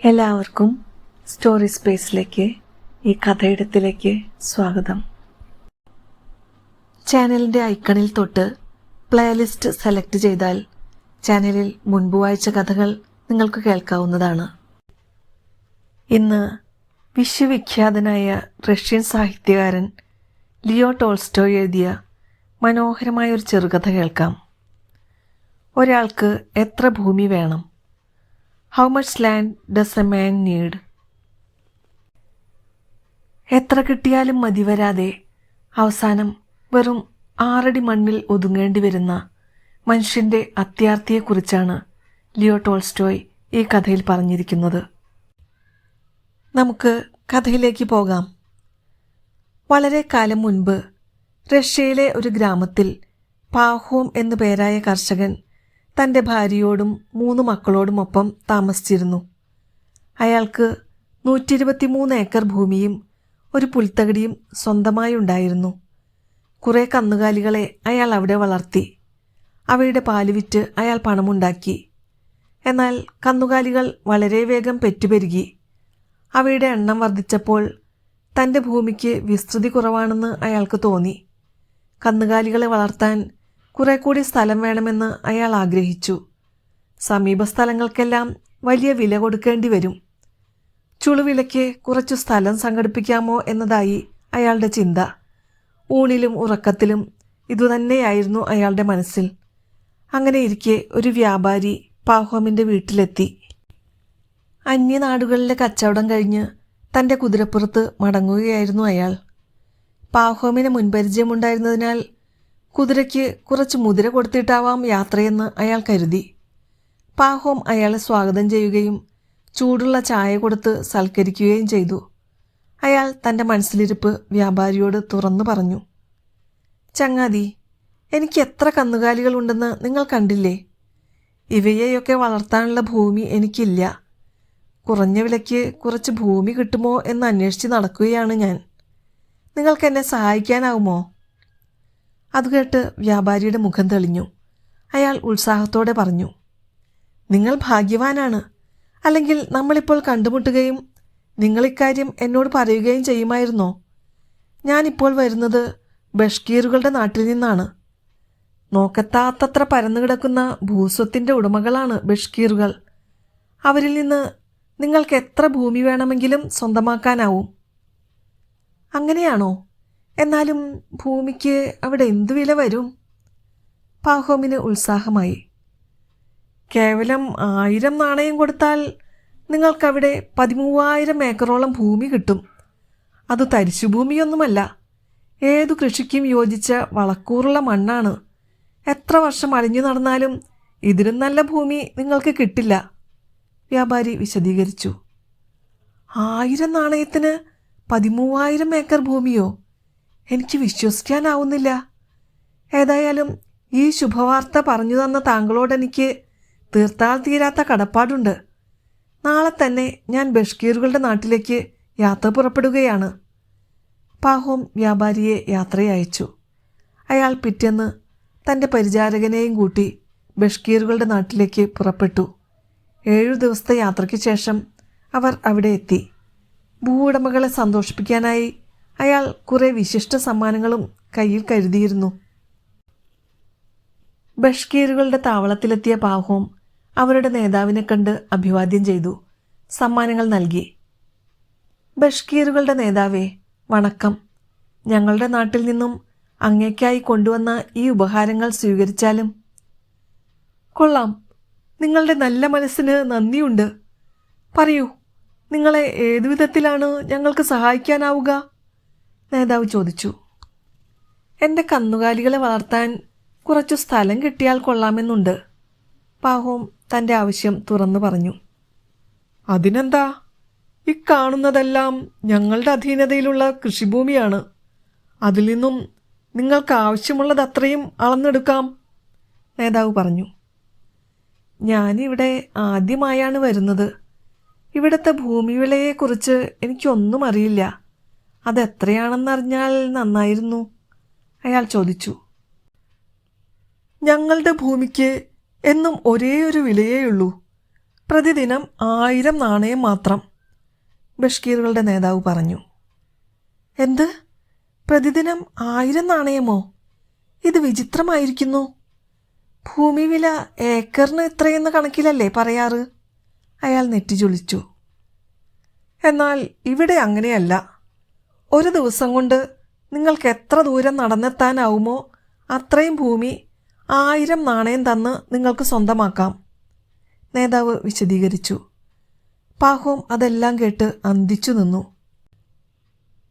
എല്ലാവർക്കും സ്റ്റോറി സ്പേസിലേക്ക് ഈ കഥയിടത്തിലേക്ക് സ്വാഗതം. ചാനലിൻ്റെ ഐക്കണിൽ തൊട്ട് പ്ലേലിസ്റ്റ് സെലക്ട് ചെയ്താൽ ചാനലിൽ മുൻപ് വായിച്ച കഥകൾ നിങ്ങൾക്ക് കേൾക്കാവുന്നതാണ്. ഇന്ന് വിശ്വവിഖ്യാതനായ റഷ്യൻ സാഹിത്യകാരൻ ലിയോ ടോൾസ്റ്റോയ് എഴുതിയ മനോഹരമായ ഒരു ചെറുകഥ കേൾക്കാം. ഒരാൾക്ക് എത്ര ഭൂമി വേണം? How much land does a man need? എത്ര കിട്ടിയാലും മതിവരാതെ അവസാനം വെറും 6 അടി മണ്ണിൽ ഒതുങ്ങേണ്ടി വരുന്ന മനുഷ്യൻ്റെ അത്യാർത്തിയെക്കുറിച്ചാണ് ലിയോ ടോൾസ്റ്റോയ് ഈ കഥയിൽ പറഞ്ഞിരിക്കുന്നത്. നമുക്ക് കഥയിലേക്ക് പോകാം. വളരെ കാലം മുൻപ് റഷ്യയിലെ ഒരു ഗ്രാമത്തിൽ പാഹോം എന്നു പേരായ കർഷകൻ തൻ്റെ ഭാര്യയോടും 3 മക്കളോടുമൊപ്പം താമസിച്ചിരുന്നു. അയാൾക്ക് 123 ഏക്കർ ഭൂമിയും ഒരു പുൽത്തകിടിയും സ്വന്തമായി ഉണ്ടായിരുന്നു. കുറേ കന്നുകാലികളെ അയാൾ അവിടെ വളർത്തി. അവയുടെ പാല് വിറ്റ് അയാൾ പണമുണ്ടാക്കി. എന്നാൽ കന്നുകാലികൾ വളരെ വേഗം പെറ്റുപെരുകി. അവയുടെ എണ്ണം വർദ്ധിച്ചപ്പോൾ തൻ്റെ ഭൂമിക്ക് വിസ്തൃതി കുറവാണെന്ന് അയാൾക്ക് തോന്നി. കന്നുകാലികളെ വളർത്താൻ കുറെ കൂടി സ്ഥലം വേണമെന്ന് അയാൾ ആഗ്രഹിച്ചു. സമീപ സ്ഥലങ്ങൾക്കെല്ലാം വലിയ വില കൊടുക്കേണ്ടി വരും. ചുളുവിലയ്ക്ക് കുറച്ചു സ്ഥലം സംഘടിപ്പിക്കാമോ എന്നതായി അയാളുടെ ചിന്ത. ഊണിലും ഉറക്കത്തിലും ഇതുതന്നെയായിരുന്നു അയാളുടെ മനസ്സിൽ. അങ്ങനെ ഇരിക്കെ ഒരു വ്യാപാരി പാഹോമിൻ്റെ വീട്ടിലെത്തി. അന്യനാടുകളിലെ കച്ചവടം കഴിഞ്ഞ് തൻ്റെ കുതിരപ്പുറത്ത് മടങ്ങുകയായിരുന്നു അയാൾ. പാഹോമിന് മുൻപരിചയമുണ്ടായിരുന്നതിനാൽ കുതിരയ്ക്ക് കുറച്ച് മുതിര കൊടുത്തിട്ടാവാം യാത്രയെന്ന് അയാൾ കരുതി. പാഹോം അയാളെ സ്വാഗതം ചെയ്യുകയും ചൂടുള്ള ചായ കൊടുത്ത് സൽക്കരിക്കുകയും ചെയ്തു. അയാൾ തൻ്റെ മനസ്സിലിരിപ്പ് വ്യാപാരിയോട് തുറന്നു പറഞ്ഞു. ചങ്ങാതി, എനിക്ക് എത്ര കന്നുകാലികളുണ്ടെന്ന് നിങ്ങൾ കണ്ടില്ലേ? ഇവയെയൊക്കെ വളർത്താനുള്ള ഭൂമി എനിക്കില്ല. കുറഞ്ഞ വിലയ്ക്ക് കുറച്ച് ഭൂമി കിട്ടുമോ എന്ന് അന്വേഷിച്ച് നടക്കുകയാണ് ഞാൻ. നിങ്ങൾക്കെന്നെ സഹായിക്കാനാവുമോ? അതുകേട്ട് വ്യാപാരിയുടെ മുഖം തെളിഞ്ഞു. അയാൾ ഉത്സാഹത്തോടെ പറഞ്ഞു, നിങ്ങൾ ഭാഗ്യവാനാണ്. അല്ലെങ്കിൽ നമ്മളിപ്പോൾ കണ്ടുമുട്ടുകയും നിങ്ങളിക്കാര്യം എന്നോട് പറയുകയും ചെയ്യുമായിരുന്നോ? ഞാനിപ്പോൾ വരുന്നത് ബഷ്കീറുകളുടെ നാട്ടിൽ നിന്നാണ്. നോക്കത്താത്തത്ര പരന്നു കിടക്കുന്ന ഭൂസ്വത്തിൻ്റെ ഉടമകളാണ് ബഷ്കീറുകൾ. അവരിൽ നിന്ന് നിങ്ങൾക്ക് എത്ര ഭൂമി വേണമെങ്കിലും സ്വന്തമാക്കാനാവും. അങ്ങനെയാണോ? എന്നാലും ഭൂമിക്ക് അവിടെ എന്തു വില വരും? പാഹോമിന് ഉത്സാഹമായി. കേവലം 1000 നാണയം കൊടുത്താൽ നിങ്ങൾക്കവിടെ 13,000 ഏക്കറോളം ഭൂമി കിട്ടും. അത് തരിശുഭൂമിയൊന്നുമല്ല. ഏതു കൃഷിക്കും യോജിച്ച വളക്കൂറുള്ള മണ്ണാണ്. എത്ര വർഷം അലിഞ്ഞു നടന്നാലും ഇതിലും നല്ല ഭൂമി നിങ്ങൾക്ക് കിട്ടില്ല, വ്യാപാരി വിശദീകരിച്ചു. 1000 നാണയത്തിന് 13,000 ഏക്കർ ഭൂമിയോ? എനിക്ക് വിശ്വസിക്കാനാവുന്നില്ല. ഏതായാലും ഈ ശുഭവാർത്ത പറഞ്ഞു തന്ന താങ്കളോടെനിക്ക് തീർത്താൽ തീരാത്ത കടപ്പാടുണ്ട്. നാളെ തന്നെ ഞാൻ ബഷ്കീറുകളുടെ നാട്ടിലേക്ക് യാത്ര പുറപ്പെടുകയാണ്. പാഹോം വ്യാപാരിയെ യാത്രയയച്ചു. അയാൾ പിറ്റേന്ന് തൻ്റെ പരിചാരകനെയും കൂട്ടി ബഷ്കീറുകളുടെ നാട്ടിലേക്ക് പുറപ്പെട്ടു. 7 ദിവസത്തെ യാത്രയ്ക്ക് ശേഷം അവർ അവിടെ എത്തി. ഭൂവുടമകളെ സന്തോഷിപ്പിക്കാനായി അയാൾ കുറേ വിശിഷ്ട സമ്മാനങ്ങളും കയ്യിൽ കരുതിയിരുന്നു. ബഷ്കീറുകളുടെ താവളത്തിലെത്തിയ പാഹോം അവരുടെ നേതാവിനെ കണ്ട് അഭിവാദ്യം ചെയ്തു. സമ്മാനങ്ങൾ നൽകി. ബഷ്കീറുകളുടെ നേതാവേ, വണക്കം. ഞങ്ങളുടെ നാട്ടിൽ നിന്നും അങ്ങേക്കായി കൊണ്ടുവന്ന ഈ ഉപഹാരങ്ങൾ സ്വീകരിച്ചാലും? കൊള്ളാം. നിങ്ങളുടെ നല്ല മനസ്സിന് നന്ദിയുണ്ട്. പറയൂ, നിങ്ങളെ ഏതു വിധത്തിലാണ് ഞങ്ങൾക്ക് സഹായിക്കാനാവുക? നേതാവ് ചോദിച്ചു. എൻ്റെ കന്നുകാലികളെ വളർത്താൻ കുറച്ചു സ്ഥലം കിട്ടിയാൽ കൊള്ളാമെന്നുണ്ട്, പാഹോം തൻ്റെ ആവശ്യം തുറന്നു പറഞ്ഞു. അതിനെന്താ? ഇക്കാണുന്നതെല്ലാം ഞങ്ങളുടെ അധീനതയിലുള്ള കൃഷിഭൂമിയാണ്. അതിൽ നിന്നും നിങ്ങൾക്ക് ആവശ്യമുള്ളതത്രയും അളന്നെടുക്കാം, നേതാവ് പറഞ്ഞു. ഞാനിവിടെ ആദ്യമായാണ് വരുന്നത്. ഇവിടുത്തെ ഭൂമി വിലയെക്കുറിച്ച് എനിക്കൊന്നും അറിയില്ല. അതെത്രയാണെന്നറിഞ്ഞാൽ നന്നായിരുന്നു, അയാൾ ചോദിച്ചു. ഞങ്ങളുടെ ഭൂമിക്ക് എന്നും ഒരേ ഒരു വിലയേയുള്ളൂ. പ്രതിദിനം 1000 നാണയം മാത്രം, ബഷ്കീറുകളുടെ നേതാവ് പറഞ്ഞു. എന്ത്? പ്രതിദിനം 1000 നാണയമോ? ഇത് വിചിത്രമായിരിക്കുന്നു. ഭൂമി വില ഏക്കറിന് എത്രയെന്ന കണക്കിലല്ലേ പറയാറ്? അയാൾ നെറ്റിചുളിച്ചു. എന്നാൽ ഇവിടെ അങ്ങനെയല്ല. ഒരു ദിവസം കൊണ്ട് നിങ്ങൾക്ക് എത്ര ദൂരം നടന്നെത്താനാവുമോ അത്രയും ഭൂമി 1000 നാണയം തന്ന് നിങ്ങൾക്ക് സ്വന്തമാക്കാം, നേതാവ് വിശദീകരിച്ചു. പാഹോം അതെല്ലാം കേട്ട് അന്തിച്ചു നിന്നു.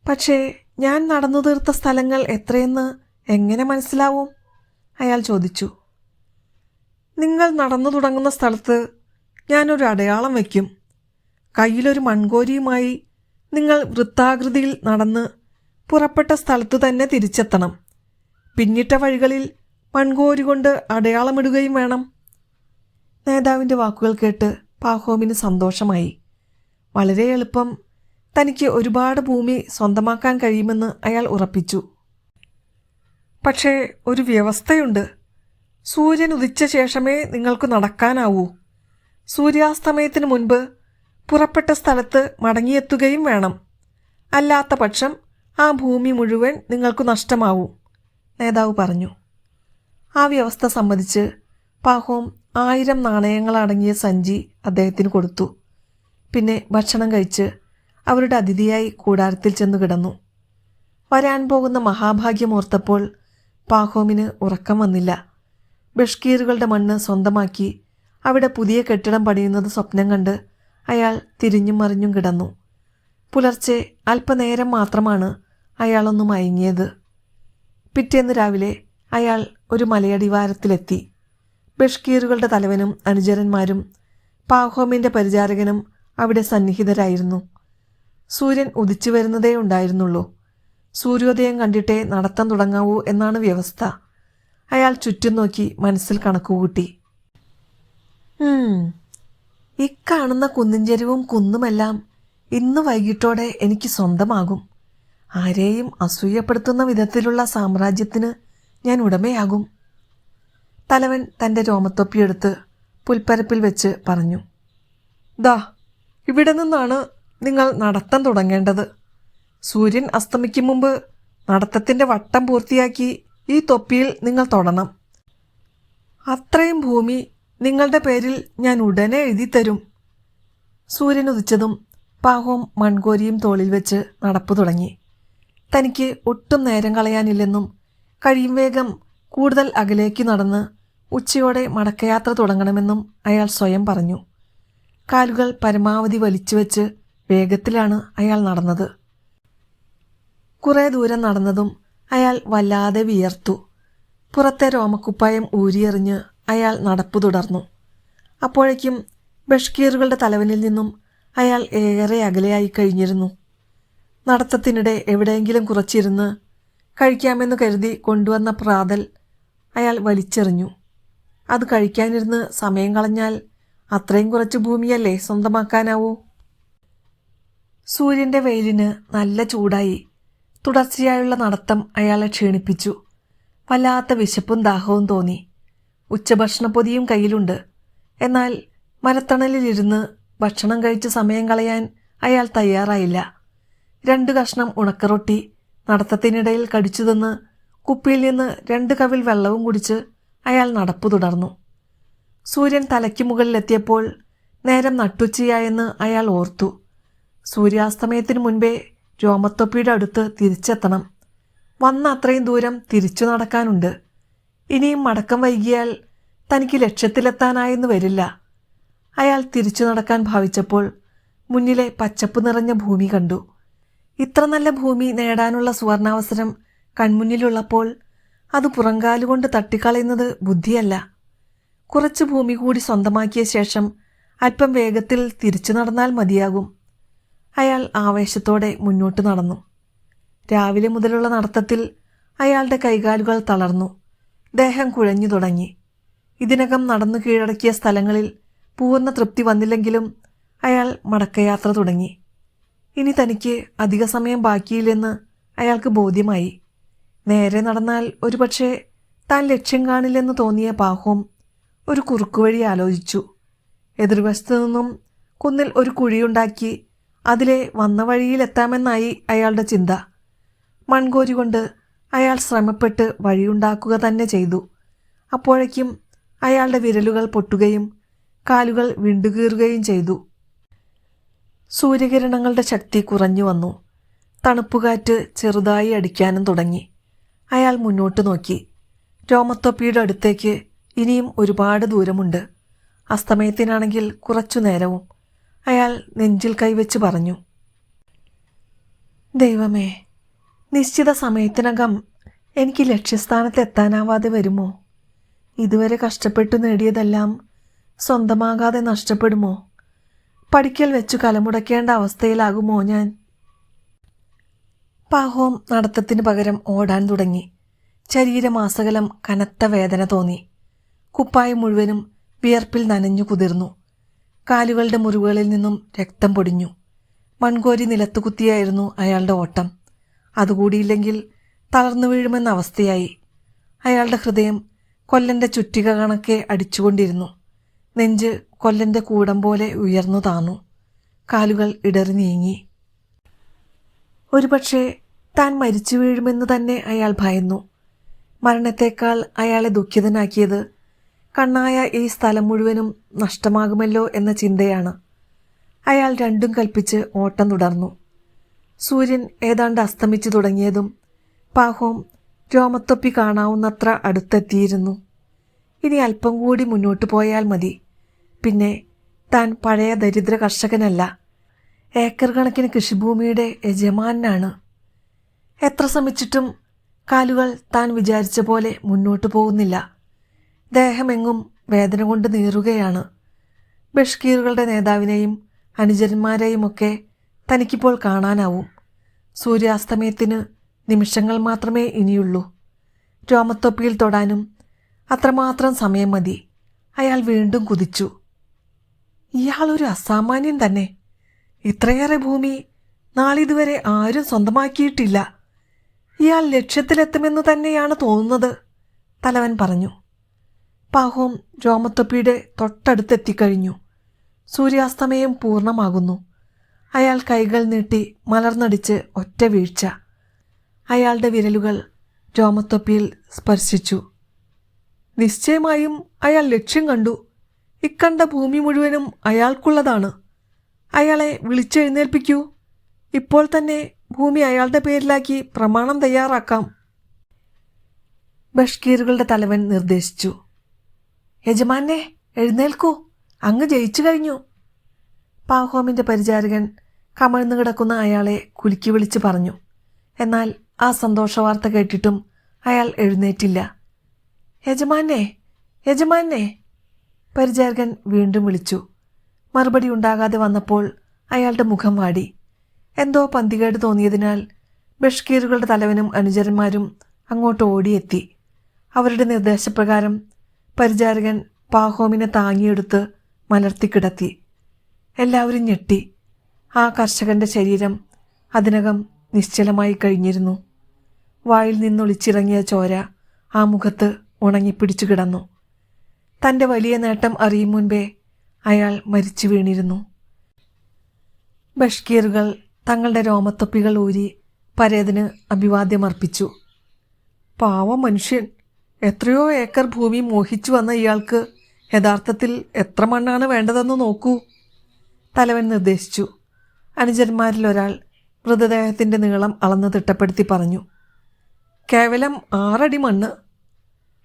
പക്ഷേ ഞാൻ നടന്നു തീർത്ത സ്ഥലങ്ങൾ എത്രയെന്ന് എങ്ങനെ മനസ്സിലാവും? അയാൾ ചോദിച്ചു. നിങ്ങൾ നടന്നു തുടങ്ങുന്ന സ്ഥലത്ത് ഞാനൊരു അടയാളം വയ്ക്കും. കയ്യിലൊരു മൺകോരിയുമായി നിങ്ങൾ വൃത്താകൃതിയിൽ നടന്ന് പുറപ്പെട്ട സ്ഥലത്തു തന്നെ തിരിച്ചെത്തണം. പിന്നിട്ട വഴികളിൽ മൺകോരി കൊണ്ട് അടയാളമിടുകയും വേണം. നേതാവിൻ്റെ വാക്കുകൾ കേട്ട് പാഹോമിന് സന്തോഷമായി. വളരെ എളുപ്പം തനിക്ക് ഒരുപാട് ഭൂമി സ്വന്തമാക്കാൻ കഴിയുമെന്ന് അയാൾ ഉറപ്പിച്ചു. പക്ഷേ ഒരു വ്യവസ്ഥയുണ്ട്. സൂര്യൻ ഉദിച്ച ശേഷമേ നിങ്ങൾക്ക് നടക്കാനാവൂ. സൂര്യാസ്തമയത്തിന് മുൻപ് പുറപ്പെട്ട സ്ഥലത്ത് മടങ്ങിയെത്തുകയും വേണം. അല്ലാത്ത പക്ഷം ആ ഭൂമി മുഴുവൻ നിങ്ങൾക്ക് നഷ്ടമാവും, നേതാവ് പറഞ്ഞു. ആ വ്യവസ്ഥ സമ്മതിച്ച് പാഹോം 1000 നാണയങ്ങളടങ്ങിയ സഞ്ചി അദ്ദേഹത്തിന് കൊടുത്തു. പിന്നെ ഭക്ഷണം കഴിച്ച് അവരുടെ അതിഥിയായി കൂടാരത്തിൽ ചെന്നു കിടന്നു. വരാൻ പോകുന്ന മഹാഭാഗ്യമോർത്തപ്പോൾ പാഹോമിന് ഉറക്കം വന്നില്ല. ബഷ്കീറുകളുടെ മണ്ണ് സ്വന്തമാക്കി അവിടെ പുതിയ കെട്ടിടം പണിയുന്നത് സ്വപ്നം കണ്ട് അയാൾ തിരിഞ്ഞും മറിഞ്ഞും കിടന്നു. പുലർച്ചെ അല്പനേരം മാത്രമാണ് അയാളൊന്ന് മയങ്ങിയത്. പിറ്റേന്ന് രാവിലെ അയാൾ ഒരു മലയടിവാരത്തിലെത്തി. ബഷ്കീറുകളുടെ തലവനും അനുചരന്മാരും പാഹോമിൻ്റെ പരിചാരകനും അവിടെ സന്നിഹിതരായിരുന്നു. സൂര്യൻ ഉദിച്ചു വരുന്നതേ ഉണ്ടായിരുന്നുള്ളൂ. സൂര്യോദയം കണ്ടിട്ടേ നടത്തം തുടങ്ങാവൂ എന്നാണ് വ്യവസ്ഥ. അയാൾ ചുറ്റും നോക്കി മനസ്സിൽ കണക്കുകൂട്ടി. ഇക്കാണുന്ന കുന്നിൻചെരിവും കുന്നുമെല്ലാം ഇന്ന് വൈകിട്ടോടെ എനിക്ക് സ്വന്തമാകും. ആരെയും അസൂയപ്പെടുത്തുന്ന വിധത്തിലുള്ള സാമ്രാജ്യത്തിന് ഞാൻ ഉടമയാകും. തലവൻ തൻ്റെ രോമത്തൊപ്പിയെടുത്ത് പുൽപ്പരപ്പിൽ വെച്ച് പറഞ്ഞു. ദാ ഇവിടെ നിന്നാണ് നിങ്ങൾ നടത്തം തുടങ്ങേണ്ടത്. സൂര്യൻ അസ്തമിക്കും മുമ്പ് നടത്തത്തിൻ്റെ വട്ടം പൂർത്തിയാക്കി ഈ തൊപ്പിയിൽ നിങ്ങൾ തൊടണം. അത്രയും ഭൂമി നിങ്ങളുടെ പേരിൽ ഞാൻ ഉടനെ എഴുതിത്തരും. സൂര്യൻ ഉദിച്ചതും പാഹോം മൺകോരിയും തോളിൽ വെച്ച് നടപ്പ് തുടങ്ങി. തനിക്ക് ഒട്ടും നേരം കളയാനില്ലെന്നും കഴിയും വേഗം കൂടുതൽ അകലേക്ക് നടന്ന് ഉച്ചയോടെ മടക്കയാത്ര തുടങ്ങണമെന്നും അയാൾ സ്വയം പറഞ്ഞു. കാലുകൾ പരമാവധി വലിച്ചു വെച്ച് വേഗത്തിലാണ് അയാൾ നടന്നത്. കുറേ ദൂരം നടന്നതും അയാൾ വല്ലാതെ വിയർത്തു. പുറത്തെ രോമക്കുപ്പായം ഊരിയെറിഞ്ഞ് അയാൾ നടപ്പു തുടർന്നു. അപ്പോഴേക്കും ബഷ്കീറുകളുടെ തലവനിൽ നിന്നും അയാൾ ഏറെ അകലെയായി കഴിഞ്ഞിരുന്നു. നടത്തത്തിനിടെ എവിടെയെങ്കിലും കുറച്ചിരുന്ന് കഴിക്കാമെന്ന് കരുതി കൊണ്ടുവന്ന പ്രാതൽ അയാൾ വലിച്ചെറിഞ്ഞു. അത് കഴിക്കാനിരുന്ന് സമയം കളഞ്ഞാൽ അത്രയും കുറച്ച് ഭൂമിയല്ലേ സ്വന്തമാക്കാനാവൂ. സൂര്യൻ്റെ വെയിലിന് നല്ല ചൂടായി. തുടർച്ചയായുള്ള നടത്തം അയാളെ ക്ഷീണിപ്പിച്ചു. വല്ലാത്ത വിശപ്പും ദാഹവും തോന്നി. ഉച്ചഭക്ഷണപ്പൊതിയും കയ്യിലുണ്ട്. എന്നാൽ മരത്തണലിലിരുന്ന് ഭക്ഷണം കഴിച്ച് സമയം കളയാൻ അയാൾ തയ്യാറായില്ല. 2 കഷ്ണം ഉണക്കറൊട്ടി നടത്തത്തിനിടയിൽ കടിച്ചു തിന്ന് കുപ്പിയിൽ നിന്ന് 2 കവിൾ വെള്ളവും കുടിച്ച് അയാൾ നടപ്പു തുടർന്നു. സൂര്യൻ തലയ്ക്ക് മുകളിലെത്തിയപ്പോൾ നേരം നട്ടുച്ചയായെന്ന് അയാൾ ഓർത്തു. സൂര്യാസ്തമയത്തിനു മുൻപേ രോമത്തൊപ്പിയുടെ അടുത്ത് തിരിച്ചെത്തണം. വന്ന അത്രയും ദൂരം തിരിച്ചു നടക്കാനുണ്ട്. ഇനിയും മടക്കം വൈകിയാൽ തനിക്ക് ലക്ഷ്യത്തിലെത്താനായെന്ന് വരില്ല. അയാൾ തിരിച്ചു നടക്കാൻ ഭാവിച്ചപ്പോൾ മുന്നിലെ പച്ചപ്പ് നിറഞ്ഞ ഭൂമി കണ്ടു. ഇത്ര നല്ല ഭൂമി നേടാനുള്ള സുവർണാവസരം കൺമുന്നിലുള്ളപ്പോൾ അത് പുറങ്കാലുകൊണ്ട് തട്ടിക്കളയുന്നത് ബുദ്ധിയല്ല. കുറച്ച് ഭൂമി കൂടി സ്വന്തമാക്കിയ ശേഷം അല്പം വേഗത്തിൽ തിരിച്ചു നടന്നാൽ മതിയാകും. അയാൾ ആവേശത്തോടെ മുന്നോട്ട് നടന്നു. രാവിലെ മുതലുള്ള നടത്തത്തിൽ അയാളുടെ കൈകാലുകൾ തളർന്നു. ദേഹം കുഴഞ്ഞു തുടങ്ങി. ഇതിനകം നടന്നു കീഴടക്കിയ സ്ഥലങ്ങളിൽ പൂർണ്ണ തൃപ്തി വന്നില്ലെങ്കിലും അയാൾ മടക്കയാത്ര തുടങ്ങി. ഇനി തനിക്ക് അധിക സമയം ബാക്കിയില്ലെന്ന് അയാൾക്ക് ബോധ്യമായി. നേരെ നടന്നാൽ ഒരുപക്ഷെ താൻ ലക്ഷ്യം കാണില്ലെന്ന് തോന്നിയ പാഹോം ഒരു കുറുക്കുവഴി ആലോചിച്ചു. എതിർവശത്തു നിന്നും കുന്നിൽ ഒരു കുഴിയുണ്ടാക്കി അതിലെ വന്ന വഴിയിലെത്താമെന്നായി അയാളുടെ ചിന്ത. മൺകോരി കൊണ്ട് അയാൾ ശ്രമപ്പെട്ട് വഴിയുണ്ടാക്കുക തന്നെ ചെയ്തു. അപ്പോഴേക്കും അയാളുടെ വിരലുകൾ പൊട്ടുകയും കാലുകൾ വിണ്ടുകീറുകയും ചെയ്തു. സൂര്യകിരണങ്ങളുടെ ശക്തി കുറഞ്ഞു വന്നു. തണുപ്പുകാറ്റ് ചെറുതായി അടിക്കാനും തുടങ്ങി. അയാൾ മുന്നോട്ട് നോക്കി. രോമത്തൊപ്പിയുടെ അടുത്തേക്ക് ഇനിയും ഒരുപാട് ദൂരമുണ്ട്. അസ്തമയത്തിനാണെങ്കിൽ കുറച്ചു നേരവും. അയാൾ നെഞ്ചിൽ കൈവച്ച് പറഞ്ഞു, ദൈവമേ, നിശ്ചിത സമയത്തിനകം എനിക്ക് ലക്ഷ്യസ്ഥാനത്തെത്താനാവാതെ വരുമോ? ഇതുവരെ കഷ്ടപ്പെട്ടു നേടിയതെല്ലാം സ്വന്തമാകാതെ നഷ്ടപ്പെടുമോ? പടിക്കൽ വെച്ചു കലമുടക്കേണ്ട അവസ്ഥയിലാകുമോ ഞാൻ? പാഹോം നടത്തത്തിന് പകരം ഓടാൻ തുടങ്ങി. ശരീരമാസകലം കനത്ത വേദന തോന്നി. കുപ്പായം മുഴുവനും വിയർപ്പിൽ നനഞ്ഞു കുതിർന്നു. കാലുകളുടെ മുറിവുകളിൽ നിന്നും രക്തം പൊടിഞ്ഞു. മൺകോരി നിലത്തു കുത്തിയായിരുന്നു അയാളുടെ ഓട്ടം. അതുകൂടിയില്ലെങ്കിൽ തളർന്നു വീഴുമെന്ന അവസ്ഥയായി. അയാളുടെ ഹൃദയം കൊല്ലന്റെ ചുറ്റിക കണക്കെ അടിച്ചുകൊണ്ടിരുന്നു. നെഞ്ച് കൊല്ലന്റെ കൂടം പോലെ ഉയർന്നു താന്നു. കാലുകൾ ഇടറി നീങ്ങി. ഒരുപക്ഷെ താൻ മരിച്ചു വീഴുമെന്ന് തന്നെ അയാൾ ഭയന്നു. മരണത്തേക്കാൾ അയാളെ ദുഃഖിതനാക്കിയത് കണ്ണായ ഈ സ്ഥലം മുഴുവനും നഷ്ടമാകുമല്ലോ എന്ന ചിന്തയാണ്. അയാൾ രണ്ടും കൽപ്പിച്ച് ഓട്ടം തുടർന്നു. സൂര്യൻ ഏതാണ്ട് അസ്തമിച്ചു തുടങ്ങിയതും പാഹോം രോമത്തൊപ്പി കാണാവുന്നത്ര അടുത്തെത്തിയിരുന്നു. ഇനി അല്പം കൂടി മുന്നോട്ടു പോയാൽ മതി. പിന്നെ താൻ പഴയ ദരിദ്ര കർഷകനല്ല, ഏക്കർ കണക്കിന് കൃഷിഭൂമിയുടെ യജമാനാണ്. എത്ര ശ്രമിച്ചിട്ടും കാലുകൾ താൻ വിചാരിച്ച പോലെ മുന്നോട്ടു പോകുന്നില്ല. ദേഹമെങ്ങും വേദന കൊണ്ട് നീറുകയാണ്. ബഷ്കീറുകളുടെ നേതാവിനെയും അനുചരന്മാരെയുമൊക്കെ തനിക്കിപ്പോൾ കാണാനാവും. സൂര്യാസ്തമയത്തിന് നിമിഷങ്ങൾ മാത്രമേ ഇനിയുള്ളൂ. രോമത്തൊപ്പിയിൽ തൊടാനും അത്രമാത്രം സമയം മതി. അയാൾ വീണ്ടും കുതിച്ചു. ഇയാളൊരു അസാമാന്യൻ തന്നെ. ഇത്രയേറെ ഭൂമി നാളിതുവരെ ആരും സ്വന്തമാക്കിയിട്ടില്ല. ഇയാൾ ലക്ഷ്യത്തിലെത്തുമെന്ന് തന്നെയാണ് തോന്നുന്നത്, തലവൻ പറഞ്ഞു. പാഹോം രോമത്തൊപ്പിയുടെ തൊട്ടടുത്തെത്തിക്കഴിഞ്ഞു. സൂര്യാസ്തമയം പൂർണ്ണമാകുന്നു. അയാൾ കൈകൾ നീട്ടി മലർന്നടിച്ച് ഒറ്റ വീഴ്ച. അയാളുടെ വിരലുകൾ രോമത്തൊപ്പിയിൽ സ്പർശിച്ചു. നിശ്ചയമായും അയാൾ ലക്ഷ്യം കണ്ടു. ഇക്കണ്ട ഭൂമി മുഴുവനും അയാൾക്കുള്ളതാണ്. അയാളെ വിളിച്ചെഴുന്നേൽപ്പിക്കൂ. ഇപ്പോൾ തന്നെ ഭൂമി അയാളുടെ പേരിലാക്കി പ്രമാണം തയ്യാറാക്കാം, ബഷ്കീറുകളുടെ തലവൻ നിർദ്ദേശിച്ചു. യജമാനെ, എഴുന്നേൽക്കൂ, അങ്ങ് ജയിച്ചു കഴിഞ്ഞു. പാഹോമിൻ്റെ പരിചാരകൻ കമഴ്ന്നു കിടക്കുന്ന അയാളെ കുലുക്കി വിളിച്ച് പറഞ്ഞു. എന്നാൽ ആ സന്തോഷവാർത്ത കേട്ടിട്ടും അയാൾ എഴുന്നേറ്റില്ല. യജമാനെ, യജമാനെ, പരിചാരകൻ വീണ്ടും വിളിച്ചു. മറുപടി ഉണ്ടാകാതെ വന്നപ്പോൾ അയാളുടെ മുഖം വാടി. എന്തോ പന്തികേട് തോന്നിയതിനാൽ ബഷ്കീറുകളുടെ തലവനും അനുചരന്മാരും അങ്ങോട്ട് ഓടിയെത്തി. അവരുടെ നിർദ്ദേശപ്രകാരം പരിചാരകൻ പാഹോമിനെ താങ്ങിയെടുത്ത് മലർത്തിക്കിടത്തി. എല്ലാവരും ഞെട്ടി. ആ കർഷകന്റെ ശരീരം അതിനകം നിശ്ചലമായി കഴിഞ്ഞിരുന്നു. വായിൽ നിന്നൊളിച്ചിറങ്ങിയ ചോര ആ മുഖത്ത് ഉണങ്ങിപ്പിടിച്ചു കിടന്നു. തൻ്റെ വലിയ നേട്ടം അറിയും മുൻപേ അയാൾ മരിച്ചു വീണിരുന്നു. ബഷ്കീറുകൾ തങ്ങളുടെ രോമത്തൊപ്പികൾ ഊരി പരേതന് അഭിവാദ്യമർപ്പിച്ചു. പാവം മനുഷ്യൻ, എത്രയോ ഏക്കർ ഭൂമി മോഹിച്ചു വന്ന ഇയാൾക്ക് യഥാർത്ഥത്തിൽ എത്ര മണ്ണാണ് വേണ്ടതെന്ന് നോക്കൂ, തലവൻ നിർദ്ദേശിച്ചു. അനുചരന്മാരിൽ ഒരാൾ മൃതദേഹത്തിൻ്റെ നീളം അളന്ന് തിട്ടപ്പെടുത്തി പറഞ്ഞു. കേവലം 6 അടി മണ്ണ്.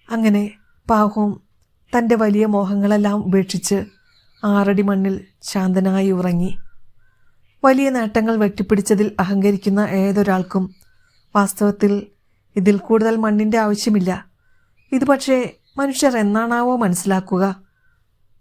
അങ്ങനെ പാഹോം തൻ്റെ വലിയ മോഹങ്ങളെല്ലാം ഉപേക്ഷിച്ച് 6 അടി മണ്ണിൽ ശാന്തനായി ഉറങ്ങി. വലിയ നേട്ടങ്ങൾ വെട്ടിപ്പിടിച്ചതിൽ അഹങ്കരിക്കുന്ന ഏതൊരാൾക്കും വാസ്തവത്തിൽ ഇതിൽ കൂടുതൽ മണ്ണിൻ്റെ ആവശ്യമില്ല. ഇത് പക്ഷേ മനുഷ്യർ എന്നാണാവോ മനസ്സിലാക്കുക.